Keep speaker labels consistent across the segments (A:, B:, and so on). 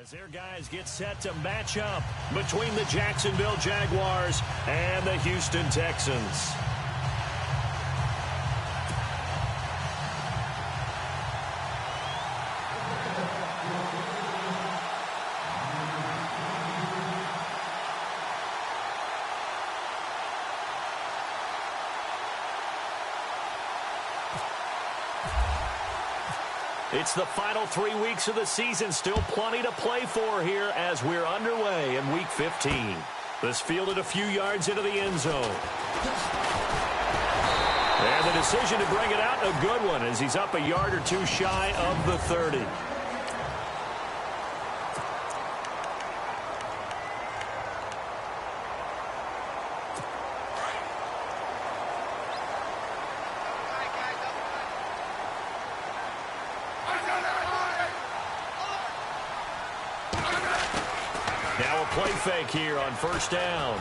A: As their guys get set to match up between the Jacksonville Jaguars and the Houston Texans. It's the final 3 weeks of the season. Still plenty to play for here as we're underway in Week 15. This fielded a few yards into the end zone. And the decision to bring it out, a good one, as he's up a yard or two shy of the 30. Now a play fake here on first down.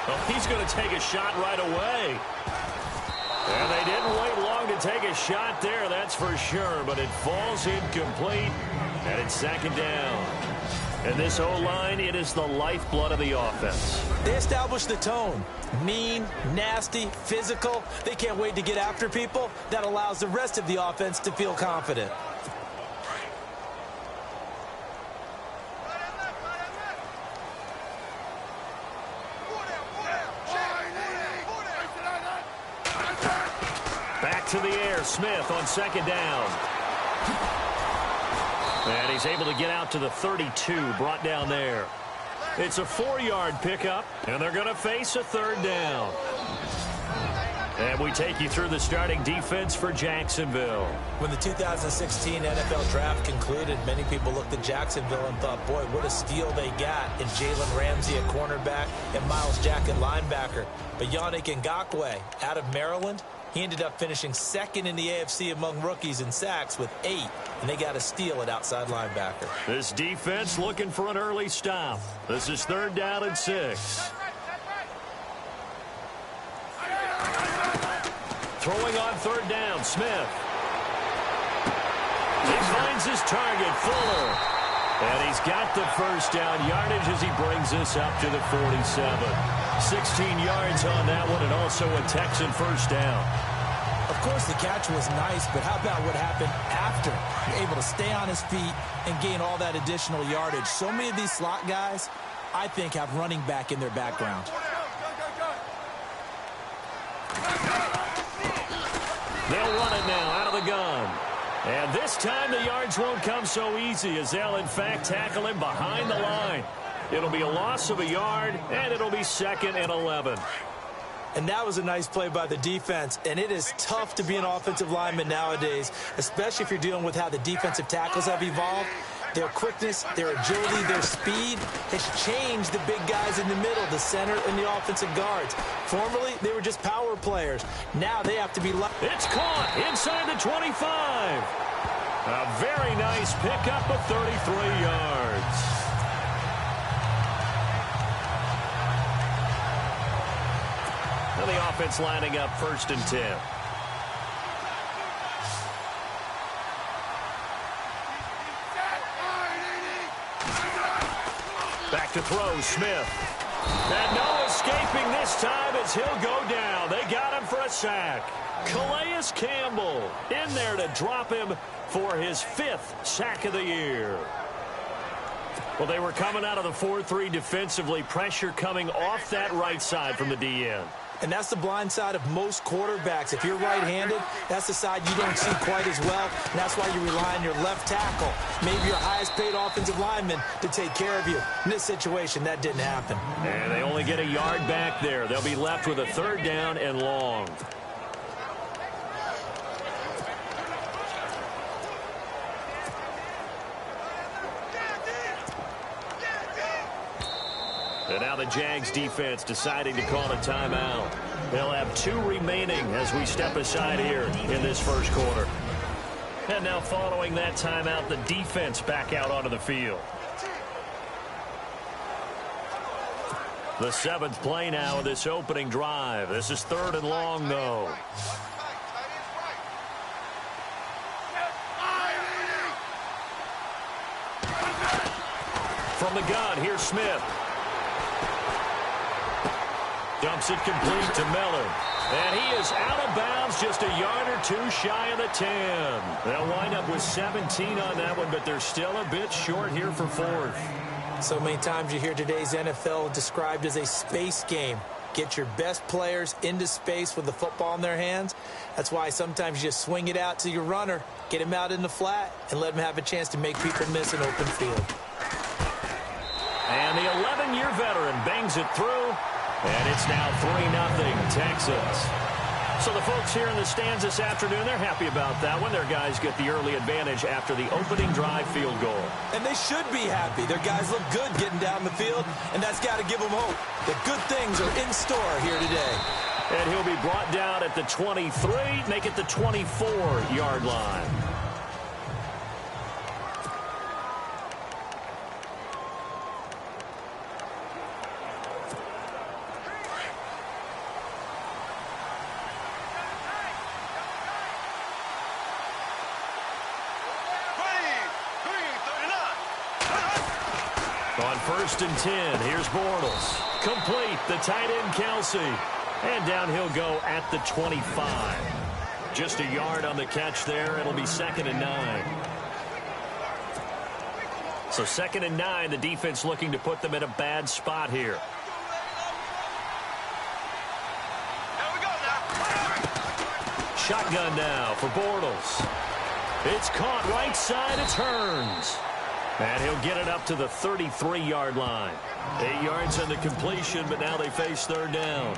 A: Oh, he's going to take a shot right away. And they didn't wait long to take a shot there, that's for sure. But it falls incomplete, and it's second down. And this O-line, it is the lifeblood of the offense.
B: They established the tone. Mean, nasty, physical. They can't wait to get after people. That allows the rest of the offense to feel confident.
A: Back to the air, Smith on second down. And he's able to get out to the 32, brought down there. It's a 4-yard pickup, and they're going to face a third down. And we take you through the starting defense for Jacksonville.
B: When the 2016 NFL Draft concluded, many people looked at Jacksonville and thought, boy, what a steal they got in Jalen Ramsey at cornerback and Myles Jack at linebacker. But Yannick Ngakoue out of Maryland, he ended up finishing second in the AFC among rookies in sacks with 8, and they got a steal at outside linebacker.
A: This defense looking for an early stop. This is third down and 6. Throwing on third down, Smith. He finds his target, Fuller. And he's got the first down yardage as he brings this up to the 47. 16 yards on that one, and also a Texan first down.
B: Of course, the catch was nice, but how about what happened after? You're able to stay on his feet and gain all that additional yardage. So many of these slot guys, I think, have running back in their background.
A: They'll run it now out of the gun. And this time the yards won't come so easy as they'll, in fact, tackle him behind the line. It'll be a loss of a yard, and it'll be 2nd and 11.
B: And that was a nice play by the defense. And it is tough to be an offensive lineman nowadays, especially if you're dealing with how the defensive tackles have evolved. Their quickness, their agility, their speed has changed the big guys in the middle, the center, and the offensive guards. Formerly, they were just power players. Now they have to be...
A: It's caught inside the 25. A very nice pickup of 33 yards. And the offense lining up 1st and 10. Back to throw, Smith. And no escaping this time as he'll go down. They got him for a sack. Calais Campbell in there to drop him for his 5th sack of the year. Well, they were coming out of the 4-3 defensively. Pressure coming off that right side from the DN.
B: And that's the blind side of most quarterbacks. If you're right-handed, that's the side you don't see quite as well. And that's why you rely on your left tackle, maybe your highest-paid offensive lineman, to take care of you. In this situation, that didn't happen.
A: And they only get a yard back there. They'll be left with a third down and long. And now the Jags defense deciding to call a timeout. They'll have 2 remaining as we step aside here in this first quarter. And now following that timeout, the defense back out onto the field. The 7th play now of this opening drive. This is 3rd and long, though. From the gun, here's Smith. Dumps it complete to Miller. And he is out of bounds, just a yard or two shy of the 10. They'll wind up with 17 on that one, but they're still a bit short here for fourth.
B: So many times you hear today's NFL described as a space game. Get your best players into space with the football in their hands. That's why sometimes you just swing it out to your runner, get him out in the flat, and let him have a chance to make people miss an open field.
A: And the 11-year veteran bangs it through. And it's now 3-0 Texans. So the folks here in the stands this afternoon, they're happy about that one. Their guys get the early advantage after the opening drive field goal.
B: And they should be happy. Their guys look good getting down the field, and that's got to give them hope that good things are in store here today.
A: And he'll be brought down at the 23, make it the 24-yard line. On 1st and 10, here's Bortles. Complete, the tight end Kelsey. And down he'll go at the 25. Just a yard on the catch there. It'll be 2nd and 9. So 2nd and 9, the defense looking to put them in a bad spot here. Shotgun now for Bortles. It's caught right side. It's Hearns. And he'll get it up to the 33-yard line. 8 yards on the completion, but now they face 3rd down.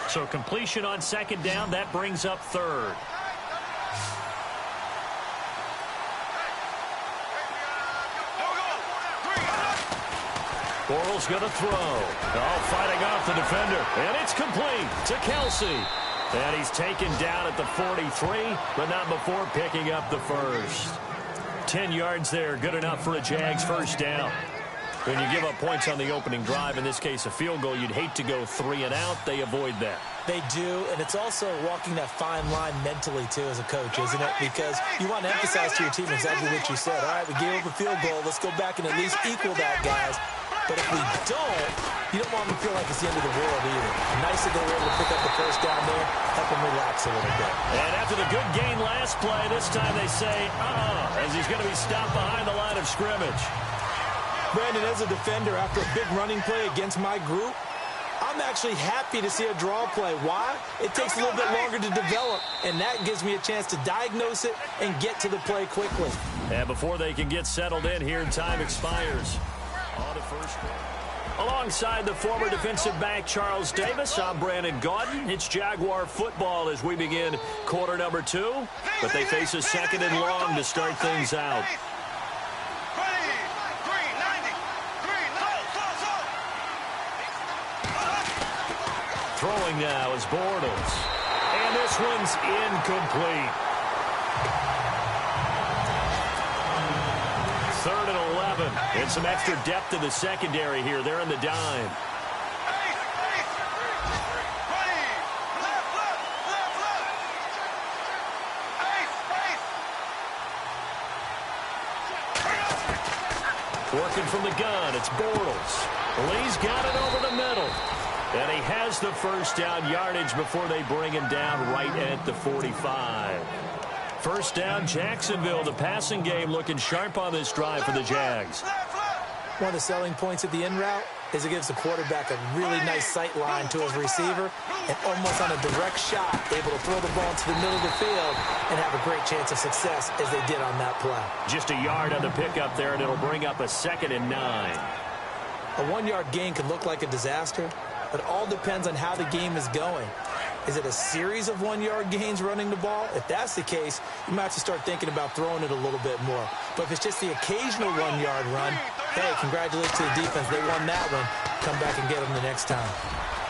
A: So completion on 2nd down, that brings up 3rd. Bortles going to throw. Oh, fighting off the defender. And it's complete to Kelsey. And he's taken down at the 43, but not before picking up the first. 10 yards there, good enough for a Jags first down. When you give up points on the opening drive, in this case a field goal, you'd hate to go 3 and out. They avoid that.
B: They do, and it's also walking that fine line mentally, too, as a coach, isn't it? Because you want to emphasize to your team exactly what you said. All right, we gave up a field goal. Let's go back and at least equal that, guys. But if we don't, you don't want them to feel like it's the end of the world either. Nice that they were able to pick up the first down there, help them relax a little bit.
A: And after the good gain last play, this time they say, as he's going to be stopped behind the line of scrimmage.
B: Brandon, as a defender, after a big running play against my group, I'm actually happy to see a draw play. Why? It takes a little bit longer to develop, and that gives me a chance to diagnose it and get to the play quickly.
A: And before they can get settled in here, time expires. On the first one. Alongside the former defensive back Charles Davis, I'm Brandon Gaudin. It's Jaguar football as we begin quarter number 2. But they face a 2nd and long to start things out. Throwing now is Bortles. And this one's incomplete. 3rd and 11. And some extra depth in the secondary here. They're in the dime. Working from the gun, it's Bortles. Lee's got it over the middle. And he has the first down yardage before they bring him down right at the 45. First down, Jacksonville. The passing game looking sharp on this drive for the Jags.
B: One of the selling points of the in route is it gives the quarterback a really nice sight line to his receiver and almost on a direct shot, able to throw the ball into the middle of the field and have a great chance of success as they did on that play.
A: Just a yard on the pickup there, and it'll bring up a 2nd and 9.
B: A 1-yard gain can look like a disaster, but it all depends on how the game is going. Is it a series of 1-yard gains running the ball? If that's the case, you might have to start thinking about throwing it a little bit more. But if it's just the occasional 1-yard run, hey, congratulations to the defense. They won that one. Come back and get them the next time.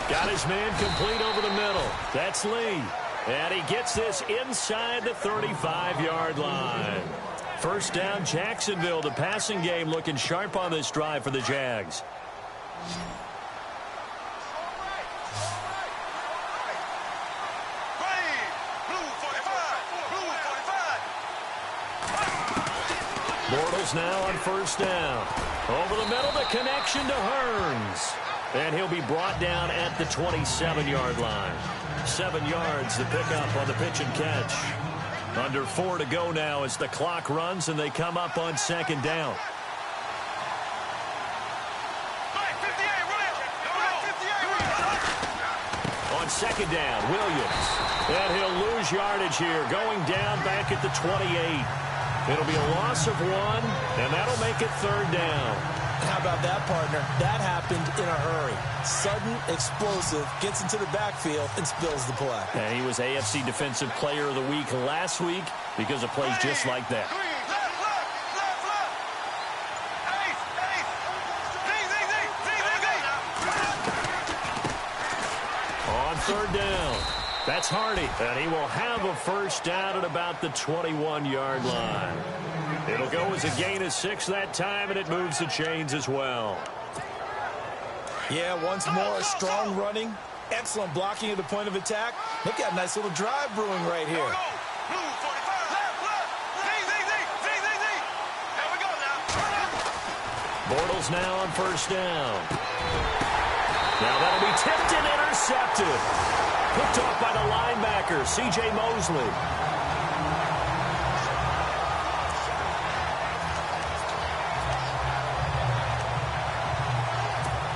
A: Got his man complete over the middle. That's Lee. And he gets this inside the 35-yard line. First down, Jacksonville. The passing game looking sharp on this drive for the Jags. Bortles now on first down. Over the middle, the connection to Hearns. And he'll be brought down at the 27-yard line. 7 yards, the pickup on the pitch and catch. Under 4 to go now as the clock runs and they come up on second down. On second down, Williams. And he'll lose yardage here, going down back at the 28. It'll be a loss of 1, and that'll make it third down.
B: How about that, partner? That happened in a hurry. Sudden, explosive, gets into the backfield, and spills the play.
A: And he was AFC Defensive Player of the Week last week because of plays just like that. On third down, that's Hardy, and he will have a first down at about the 21-yard line. It'll go as a gain of 6 that time, and it moves the chains as well.
B: Yeah, once more, strong running, excellent blocking at the point of attack. They've got a nice little drive brewing right here.
A: Bortles now on first down. Now that'll be tipped and intercepted. Picked off by the linebacker, C.J. Mosley.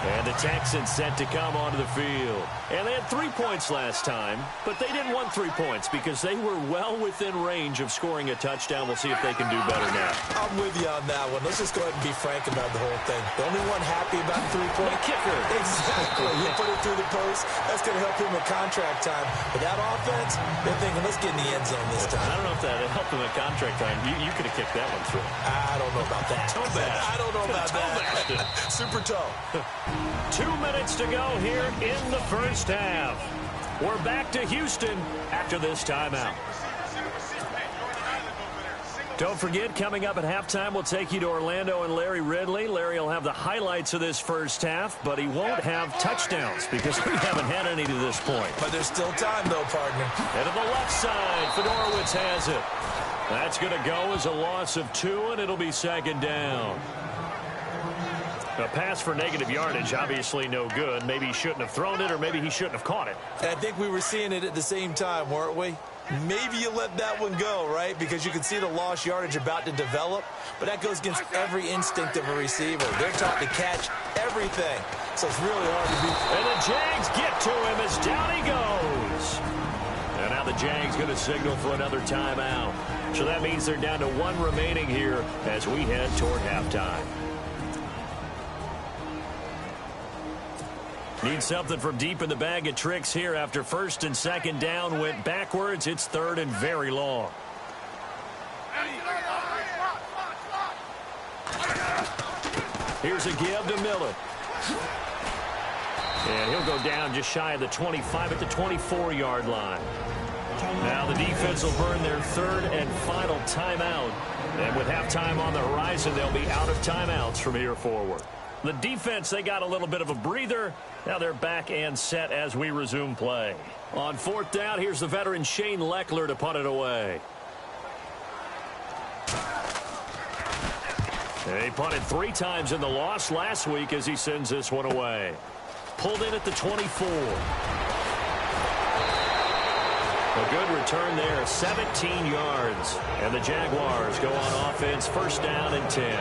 A: And the Texans set to come onto the field. And they had 3 points last time, but they didn't want 3 points because they were well within range of scoring a touchdown. We'll see if they can do better now.
B: I'm with you on that one. Let's just go ahead and be frank about the whole thing. The only one happy about 3-point
A: kicker.
B: Exactly. He put it through the post. That's going to help him with contract time. But that offense, they're thinking, let's get in the end zone this time.
A: I don't know if that helped him at contract time. You could have kicked that one through.
B: I don't know about that.
A: Toe bash.
B: I don't know about that. Super toe.
A: 2 minutes to go here in the first half. We're back to Houston after this timeout. Don't forget, coming up at halftime, we'll take you to Orlando and Larry Ridley. Larry will have the highlights of this first half, but he won't have touchdowns because we haven't had any to this point.
B: But there's still time, though, partner.
A: And to the left side, Fedorowicz has it. That's going to go as a loss of 2, and it'll be second down. A pass for negative yardage, obviously no good. Maybe he shouldn't have thrown it, or maybe he shouldn't have caught it.
B: And I think we were seeing it at the same time, weren't we? Maybe you let that one go, right? Because you can see the lost yardage about to develop. But that goes against every instinct of a receiver. They're taught to catch everything. So it's really hard to beat.
A: And the Jags get to him as down he goes. And now the Jags going to signal for another timeout. So that means they're down to 1 remaining here as we head toward halftime. Need something from deep in the bag of tricks here after first and second down went backwards. It's third and very long. Here's a give to Miller. And he'll go down just shy of the 25 at the 24-yard line. Now the defense will burn their third and final timeout. And with halftime on the horizon, they'll be out of timeouts from here forward. The defense, they got a little bit of a breather. Now they're back and set as we resume play. On fourth down, here's the veteran Shane Leckler to punt it away. He punted 3 times in the loss last week as he sends this one away. Pulled in at the 24. A good return there, 17 yards. And the Jaguars go on offense, first down and 10.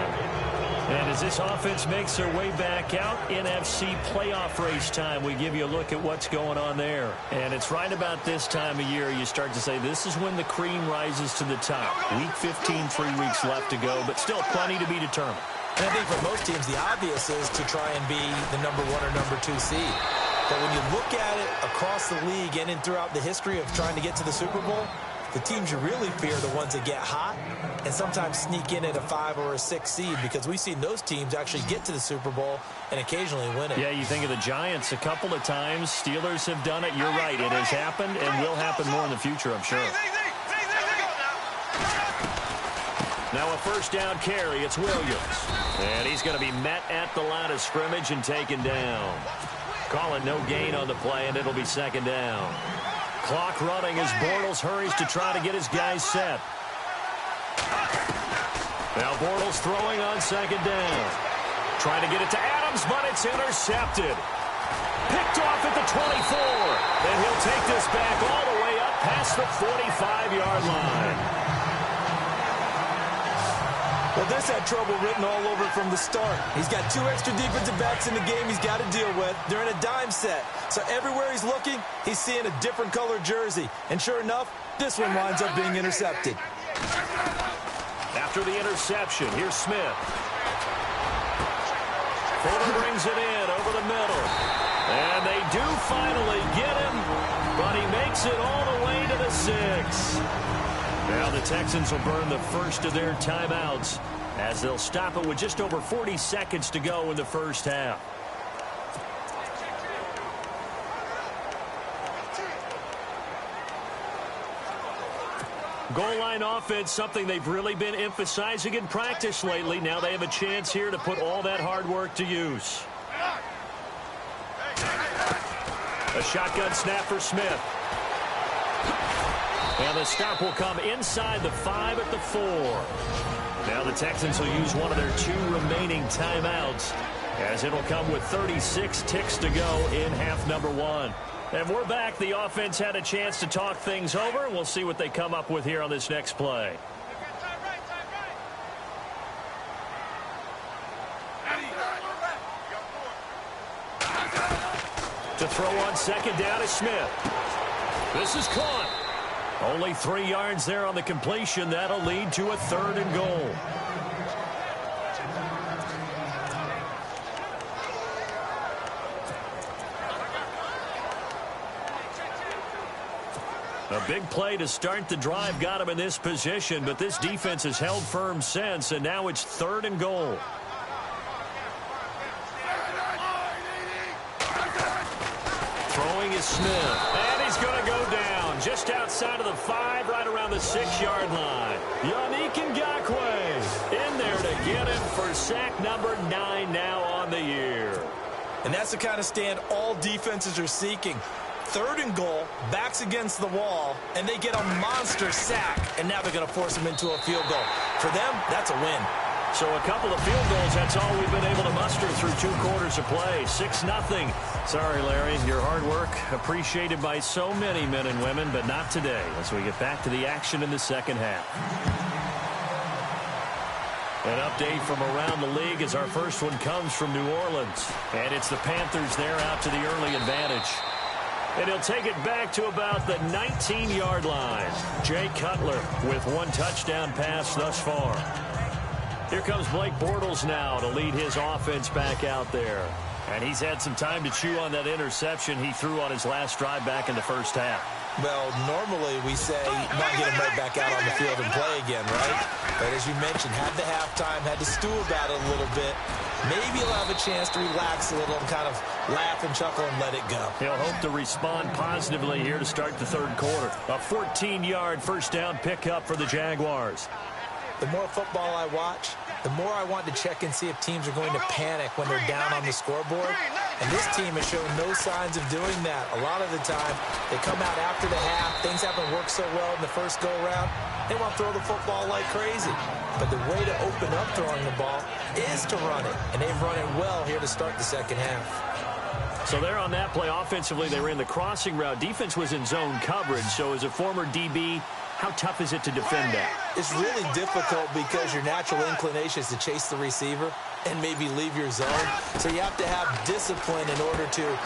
A: And as this offense makes their way back out, NFC playoff race time, we give you a look at what's going on there. And it's right about this time of year you start to say this is when the cream rises to the top. Week 15, 3 weeks left to go, but still plenty to be determined.
B: And I think for most teams, the obvious is to try and be the number 1 or number 2 seed. But when you look at it across the league and throughout the history of trying to get to the Super Bowl, the teams you really fear are the ones that get hot and sometimes sneak in at a 5 or a 6 seed, because we've seen those teams actually get to the Super Bowl and occasionally win it.
A: Yeah, you think of the Giants a couple of times. Steelers have done it. You're right. It has happened and will happen more in the future, I'm sure. Now a first down carry. It's Williams. And he's going to be met at the line of scrimmage and taken down. Calling no gain on the play, and it'll be second down. Clock running as Bortles hurries to try to get his guys set. Now Bortles throwing on second down. Trying to get it to Adams, but it's intercepted. Picked off at the 24. And he'll take this back all the way up past the 45-yard line.
B: Well, this had trouble written all over from the start. He's got 2 extra defensive backs in the game he's got to deal with. They're in a dime set. So everywhere he's looking, he's seeing a different colored jersey. And sure enough, this one winds up being intercepted.
A: After the interception, here's Smith. Fuller brings it in over the middle. And they do finally get him, but he makes it all the way to the 6. Now the Texans will burn the first of their timeouts as they'll stop it with just over 40 seconds to go in the first half. Goal line offense, something they've really been emphasizing in practice lately. Now they have a chance here to put all that hard work to use. A shotgun snap for Smith. And the stop will come inside the 5 at the 4. Now the Texans will use one of their 2 remaining timeouts as it'll come with 36 ticks to go in half number 1. And we're back. The offense had a chance to talk things over, and we'll see what they come up with here on this next play. To throw on second down is Smith. This is caught. Only 3 yards there on the completion. That'll lead to a 3rd and goal. A big play to start the drive got him in this position, but this defense has held firm since, and now it's 3rd and goal. Throwing is Smith, and he's going to go down just outside of the 5, right around the 6-yard line. Yannick Ngakoue in there to get him for sack number 9 now on the year.
B: And that's the kind of stand all defenses are seeking. 3rd and goal, backs against the wall, and they get a monster sack, and now they're going to force him into a field goal. For them, that's a win.
A: So a couple of field goals, that's all we've been able to muster through 2 quarters of play. 6-0. Sorry, Larry, your hard work appreciated by so many men and women, but not today as we get back to the action in the second half. An update from around the league as our first one comes from New Orleans. And it's the Panthers there out to the early advantage. And he'll take it back to about the 19-yard line. Jay Cutler with 1 touchdown pass thus far. Here comes Blake Bortles now to lead his offense back out there. And he's had some time to chew on that interception he threw on his last drive back in the first half.
B: Well, normally we say not get him right back out on the field and play again, right? But as you mentioned, had the halftime, had to stew about it a little bit. Maybe he'll have a chance to relax a little and kind of laugh and chuckle and let it go.
A: He'll hope to respond positively here to start the 3rd quarter. A 14-yard first down pickup for the Jaguars.
B: The more football I watch, the more I want to check and see if teams are going to panic when they're down on the scoreboard. And this team has shown no signs of doing that. A lot of the time, they come out after the half. Things haven't worked so well in the first go-around. They want to throw the football like crazy. But the way to open up throwing the ball is to run it. And they've run it well here to start the second half.
A: So there on that play, offensively, they ran the crossing route. Defense was in zone coverage. So as a former DB, how tough is it to defend that?
B: It's really difficult because your natural inclination is to chase the receiver and maybe leave your zone. So you have to have discipline in order to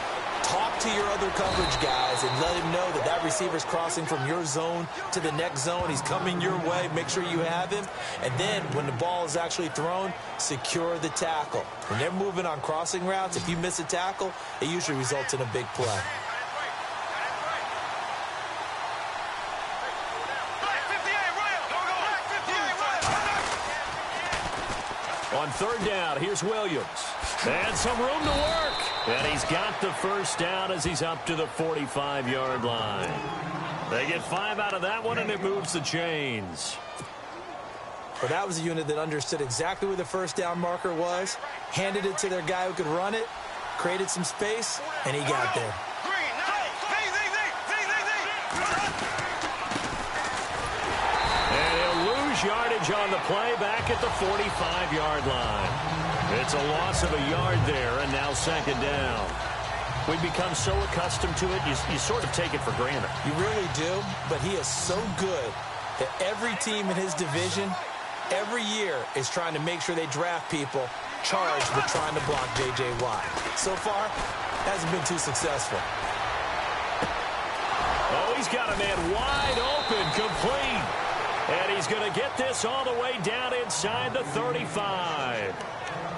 B: talk to your other coverage guys and let him know that that receiver's crossing from your zone to the next zone. He's coming your way. Make sure you have him. And then when the ball is actually thrown, secure the tackle. When they're moving on crossing routes, if you miss a tackle, it usually results in a big play.
A: On 3rd down, here's Williams. And some room to work. And he's got the first down as he's up to the 45-yard line. They get 5 out of that one, and it moves the chains.
B: Well, that was a unit that understood exactly where the first down marker was, handed it to their guy who could run it, created some space, and he got there.
A: yardage on the play back at the 45-yard line. It's a loss of a yard there, and now second down. We've become so accustomed to it, you sort of take it for granted.
B: You really do, but he is so good that every team in his division every year is trying to make sure they draft people charged with trying to block J.J. Watt. So far, hasn't been too successful.
A: Oh, he's got a man wide open, complete. And he's going to get this all the way down inside the 35.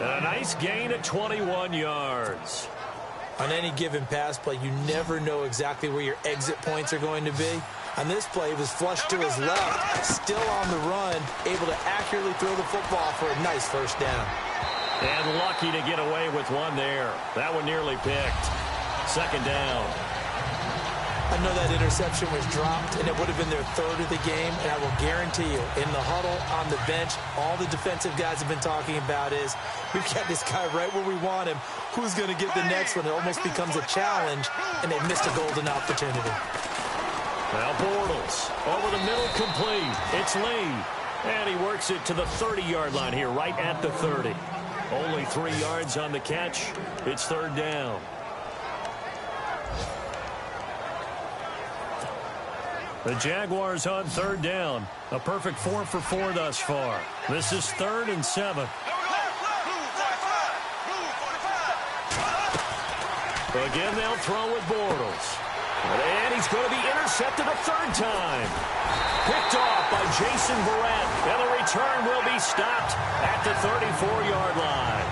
A: And a nice gain of 21 yards.
B: On any given pass play, you never know exactly where your exit points are going to be. On this play, he was flushed to his left, still on the run, able to accurately throw the football for a nice first down.
A: And lucky to get away with one there. That one nearly picked. Second down.
B: I know that interception was dropped, and it would have been their third of the game, and I will guarantee you, in the huddle, on the bench, all the defensive guys have been talking about is, we've got this guy right where we want him. Who's going to get the next one? It almost becomes a challenge, and they missed a golden opportunity.
A: Now Bortles, over the middle, complete. It's Lee, and he works it to the 30-yard line here, right at the 30. Only 3 yards on the catch. It's third down. The Jaguars on third down. A perfect 4 for 4 thus far. This is 3rd and 7. Again, they'll throw with Bortles. And he's going to be intercepted a third time. Picked off by Jason Verrett. And the return will be stopped at the 34-yard line.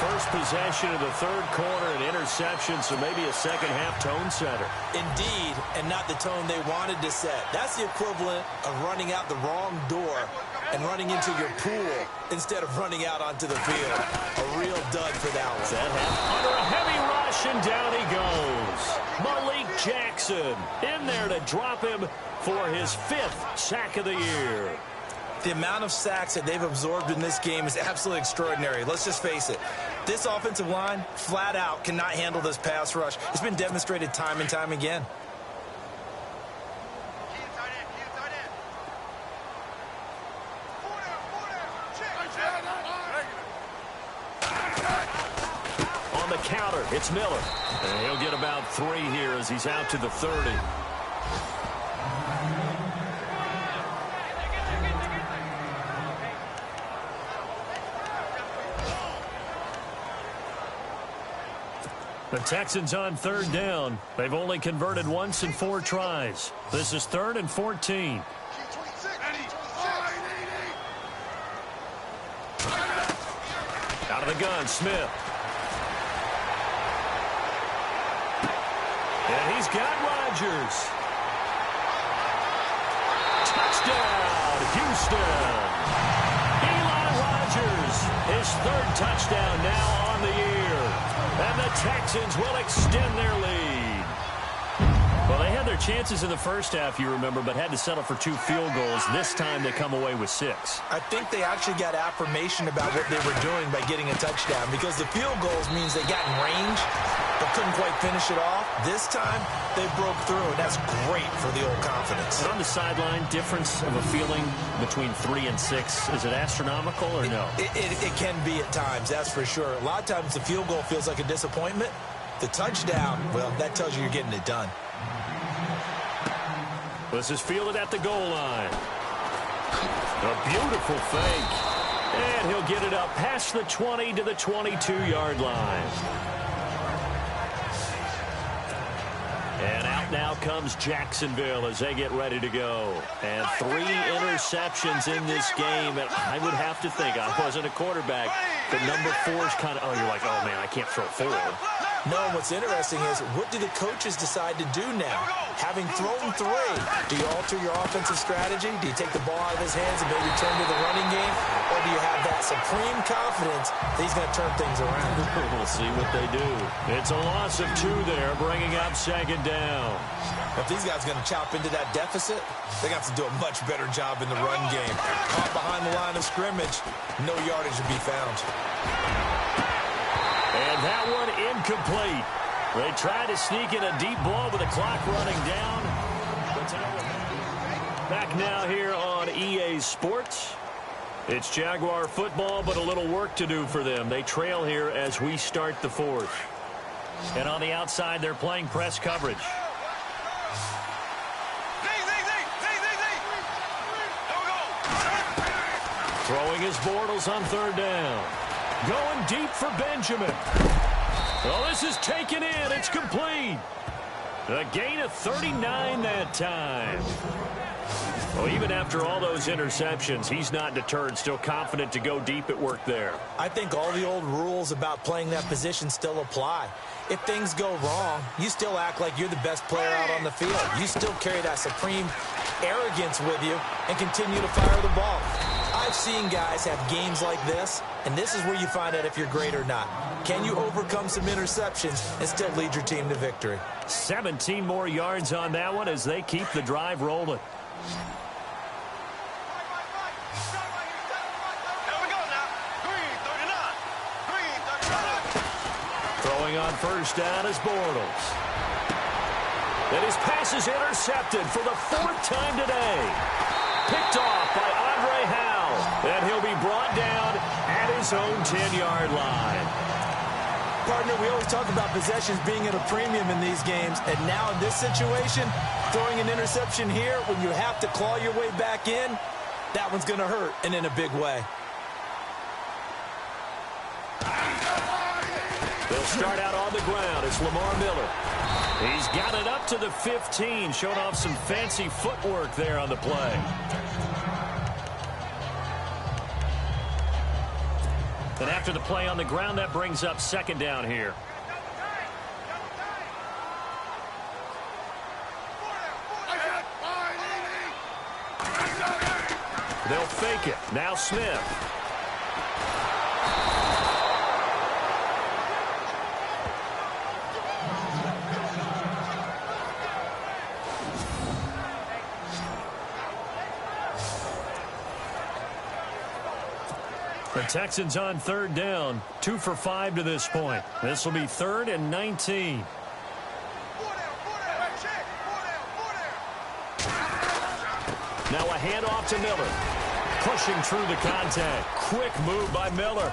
A: First possession of the third quarter, an interception, so maybe a second-half tone setter.
B: Indeed, and not the tone they wanted to set. That's the equivalent of running out the wrong door and running into your pool instead of running out onto the field. A real dud for that one.
A: That under a heavy rush, and down he goes. Malik Jackson in there to drop him for his 5th sack of the year.
B: The amount of sacks that they've absorbed in this game is absolutely extraordinary. Let's just face it. This offensive line, flat out, cannot handle this pass rush. It's been demonstrated time and time again.
A: On the counter, it's Miller. And he'll get about 3 here as he's out to the 30. The Texans on third down. They've only converted once in 4 tries. This is 3rd and 14. Out of the gun, Smith. And he's got Rodgers. Touchdown, Houston. Eli Rodgers, his 3rd touchdown now on the year. And the Texans will extend their lead. Well, they had their chances in the first half, you remember, but had to settle for 2 field goals. This time they come away with 6.
B: I think they actually got affirmation about what they were doing by getting a touchdown, because the field goals means they got in range but couldn't quite finish it off. This time they broke through, and that's great for the old confidence.
A: And on the sideline, difference of a feeling between 3 and 6, is it astronomical or no?
B: It can be at times, that's for sure. A lot of times the field goal feels like a disappointment. The touchdown, well, that tells you you're getting it done.
A: This is fielded at the goal line. A beautiful fake. And he'll get it up past the 20 to the 22-yard line. And out now comes Jacksonville as they get ready to go. And 3 interceptions in this game. And I would have to think, I wasn't a quarterback, but number 4 is kind of, you're like, oh, man, I can't throw 4.
B: No, what's interesting is, what do the coaches decide to do now? Having thrown 3, do you alter your offensive strategy? Do you take the ball out of his hands and maybe turn to the running game? Or do you have that supreme confidence that he's going to turn things around?
A: We'll see what they do. It's a loss of 2 there, bringing up second down.
B: If these guys are going to chop into that deficit, they got to do a much better job in the run game. Caught behind the line of scrimmage, no yardage to be found.
A: And that one incomplete. They tried to sneak in a deep ball with the clock running down. Back now here on EA Sports. It's Jaguar football, but a little work to do for them. They trail here as we start the fourth. And on the outside, they're playing press coverage. Throwing his Bortles on third down. Going deep for Benjamin. Oh, this is taken in. It's complete. A gain of 39 that time. Well, even after all those interceptions, he's not deterred, still confident to go deep at work there.
B: I think all the old rules about playing that position still apply. If things go wrong, you still act like you're the best player out on the field. You still carry that supreme arrogance with you and continue to fire the ball. I've seen guys have games like this, and this is where you find out if you're great or not. Can you overcome some interceptions and still lead your team to victory?
A: 17 more yards on that one as they keep the drive rolling. Throwing on first down is Bortles. And his pass is intercepted for the fourth time today. Picked off by Andre Howell. And he'll be brought down at his own 10-yard line.
B: Partner, we always talk about possessions being at a premium in these games. And now in this situation, throwing an interception here when you have to claw your way back in, that one's going to hurt, and in a big way.
A: They'll start out on the ground. It's Lamar Miller. He's got it up to the 15, showing off some fancy footwork there on the play. And after the play on the ground, that brings up second down here. They'll fake it. Now Smith. The Texans on third down, 2 for 5 to this point. This will be 3rd and 19. Now a handoff to Miller. Pushing through the contact. Quick move by Miller.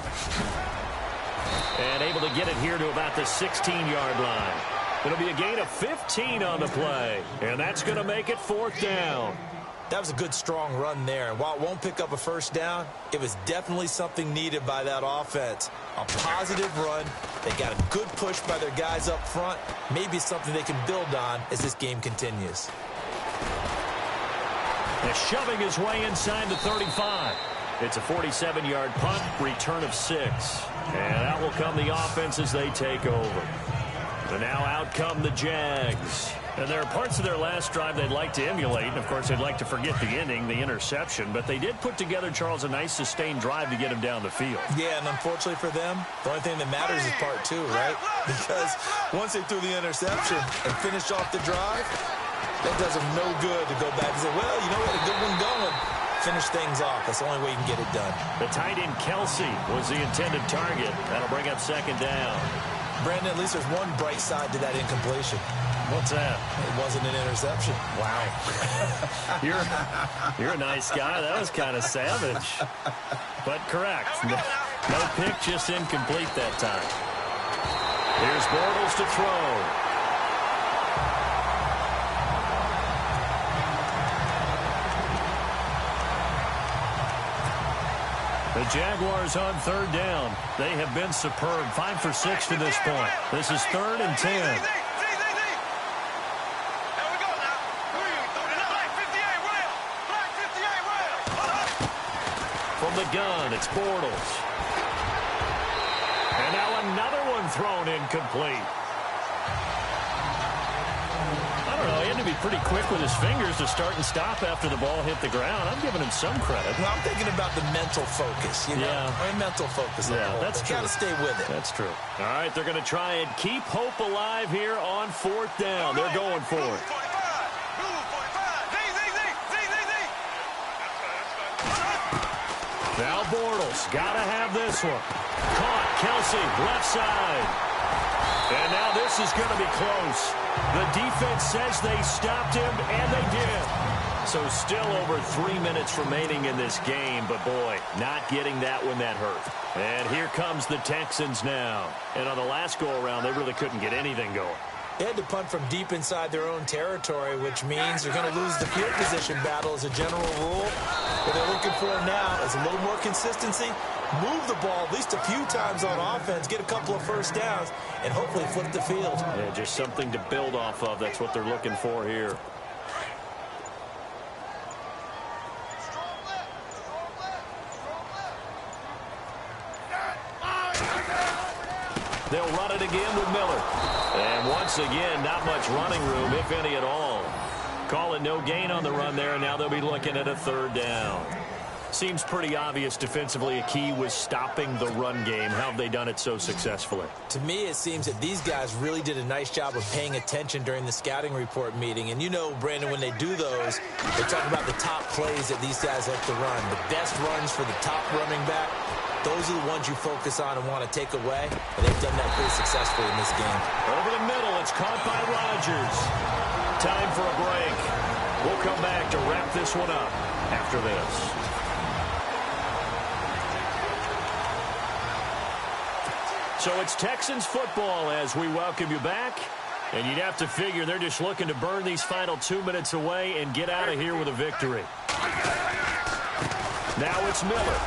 A: And able to get it here to about the 16-yard line. It'll be a gain of 15 on the play. And that's going to make it 4th down.
B: That was a good, strong run there. And while it won't pick up a first down, it was definitely something needed by that offense. A positive run. They got a good push by their guys up front. Maybe something they can build on as this game continues.
A: They're shoving his way inside the 35. It's a 47-yard punt, return of 6. And out will come the offense as they take over. And now out come the Jags. And there are parts of their last drive they'd like to emulate. And, of course, they'd like to forget the ending, the interception. But they did put together, Charles, a nice sustained drive to get him down the field.
B: Yeah, and unfortunately for them, the only thing that matters is part 2, right? Because once they threw the interception and finished off the drive, that does them no good to go back and say, well, you know, we had a good one going. Finish things off. That's the only way you can get it done.
A: The tight end Kelsey was the intended target. That'll bring up second down.
B: Brandon, at least there's one bright side to that incompletion.
A: What's that?
B: It wasn't an interception.
A: Wow. You're a nice guy. That was kind of savage. But correct. No pick, just incomplete that time. Here's Bortles to throw. The Jaguars on third down. They have been superb. 5 for 6 to this point. This is 3rd and 10. From the gun, it's Bortles. And now another one thrown incomplete. I don't know. He had to be pretty quick with his fingers to start and stop after the ball hit the ground. I'm giving him some credit.
B: Well, I'm thinking about the mental focus. You know?
A: Yeah.
B: Mental focus.
A: Yeah, that's true.
B: Got to stay with it.
A: That's true. All right, they're going to try and keep hope alive here on 4th down. They're going for it. Now Bortles, got to have this one. Caught, Kelsey, left side. And now this is going to be close. The defense says they stopped him, and they did. So still over 3 minutes remaining in this game, but boy, not getting that one that hurt. And here comes the Texans now. And on the last go-around, they really couldn't get anything going.
B: They had to punt from deep inside their own territory, which means they're going to lose the field position battle as a general rule. What they're looking for now is a little more consistency, move the ball at least a few times on offense, get a couple of first downs, and hopefully flip the field.
A: Yeah, just something to build off of. That's what they're looking for here. They'll run it again with Miller. And once again, not much running room, if any at all. Call it no gain on the run there, and now they'll be looking at a third down. Seems pretty obvious defensively a key was stopping the run game. How have they done it so successfully?
B: To me, it seems that these guys really did a nice job of paying attention during the scouting report meeting. And you know, Brandon, when they do those, they talk about the top plays that these guys like to run. The best runs for the top running back. Those are the ones you focus on and want to take away. And they've done that pretty successfully in this game.
A: Over the middle, it's caught by Rodgers. Time for a break. We'll come back to wrap this one up after this. So it's Texans football as we welcome you back. And you'd have to figure they're just looking to burn these final 2 minutes away and get out of here with a victory. Now it's Miller.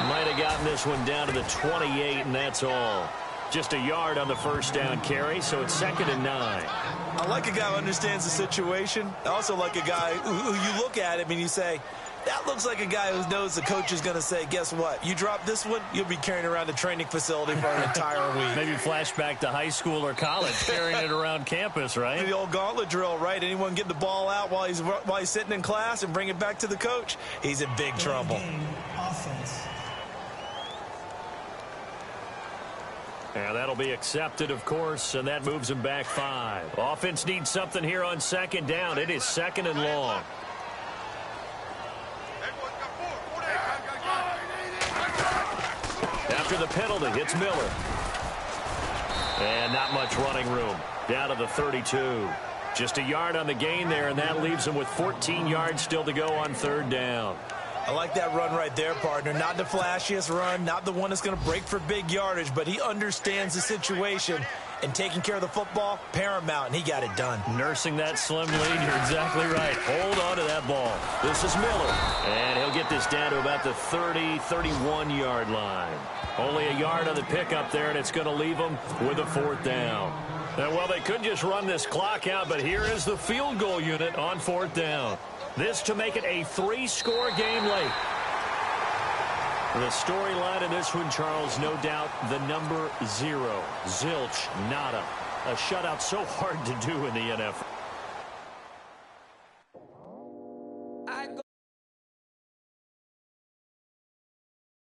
A: Might have gotten this one down to the 28, and that's all. Just a yard on the first down carry, so it's 2nd and 9.
B: I like a guy who understands the situation. I also like a guy who you look at him and you say, that looks like a guy who knows the coach is going to say, guess what? You drop this one, you'll be carrying around the training facility for an entire week.
A: Maybe flashback to high school or college, carrying it around campus, right?
B: The old gauntlet drill, right? Anyone get the ball out while he's sitting in class and bring it back to the coach, he's in big trouble.
C: Offense.
A: Yeah, that'll be accepted, of course, and that moves him back 5. Offense needs something here on 2nd down. It is 2nd and long. After the penalty, it's Miller. And not much running room. Down to the 32. Just a yard on the gain there, and that leaves him with 14 yards still to go on 3rd down.
B: I like that run right there, partner. Not the flashiest run, not the one that's going to break for big yardage, but he understands the situation, and taking care of the football, paramount, and he got it done.
A: Nursing that slim lead, you're exactly right. Hold on to that ball. This is Miller, and he'll get this down to about the 30, 31-yard line. Only a yard on the pickup there, and it's going to leave him with a 4th down. And, well, they could just run this clock out, but here is the field goal unit on 4th down. This to make it a 3-score game late. The storyline in this one, Charles, no doubt the number 0. Zilch, nada. A shutout so hard to do in the NFL.